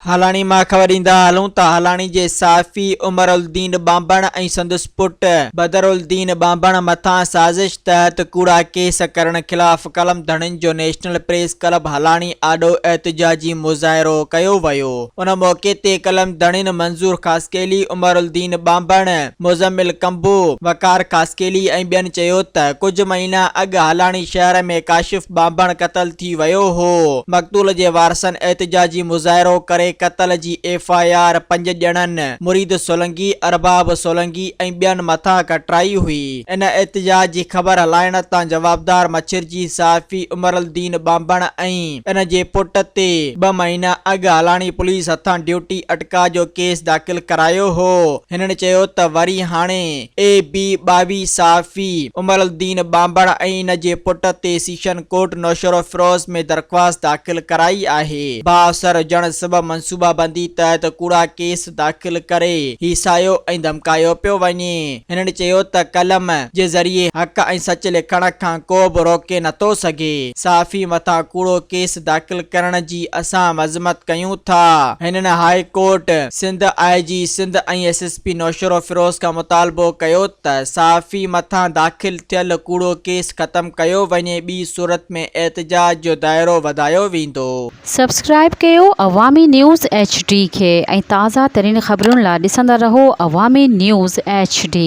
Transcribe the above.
हालानी मां ख़बर ईंदा हलूं त हालानी जे साफ़ी उमरुद्दीन बांबण ऐं संदसि पुट बदरुद्दीन बांबण मथां साज़िश तहत कूड़ा केस करण ख़िलाफ़ कलम धड़ियुनि जो नेशनल प्रेस क्लब हालानी आॾो एहतिजाजी मुज़ाहिरो कयो वियो। उन मौक़े ते कलम धड़ियुनि मंज़ूर ख़ासकेली, उमरुद्दीन बांबण, मुज़म्मिल कंबो, वकार ख़ासकेली ऐं ॿियनि चयो त कुझु महीना अॻु हालानी शहर में काशिफ़ बांबण क़तल थी वियो हो। मक़तूल जे वारसनि एहतिजाजी मुज़ाहिरो करे क़तल जी FIR 5 ॼणनि मुरीद सोलंकी, अरबाब सोलंकी ऐं ॿियनि मथां कटराई हुई। इन एहतिजाज जी ख़बर हलाइण तां जवाबदार मछिरजी साफ़ी उमरुद्दीन बांबण ऐं इन जे पुट ते 2 महीना अॻु हालानी पुलिस हथां ड्यूटी अटका जो केस दाख़िल करायो हो। हिननि चयो त वरी हाणे AB 22 साफ़ी उमरुद्दीन बांबण ऐं इन जे पुट ते सीशन कोर्ट नौशरो फिरोज़ में दरख़्वास्त दाख़िल कराई आहे। बाअसर हुजण सबबि मनसूबाबंदी तहत कूड़ा केस दाख़िल करे हीसायो ऐं धमकायो पियो वञे। हिननि चयो त कलम जे ज़रिए हक़ ऐं सच लिखण खां को बि रोके नथो सघे। साफ़ी मथां कूड़ो केस दाख़िल करण जी असां मज़म्मत कयूं था। हिननि high court Sindh, IG Sindh ऐं SSP नौशरो फिरोज़ खां मुतालबो कयो त साफ़ी मथां दाख़िल थियल कूड़ो केस ख़त्म कयो वञे, ॿी सूरत में एहतिजाज जो दाइरो वधायो वेंदो। सब्सक्राइब कयो अवामी न्यूज़ HD खे ऐं ताज़ा तरीन ख़बरुनि लाइ ॾिसंदा रहो अवामी न्यूज़ HD।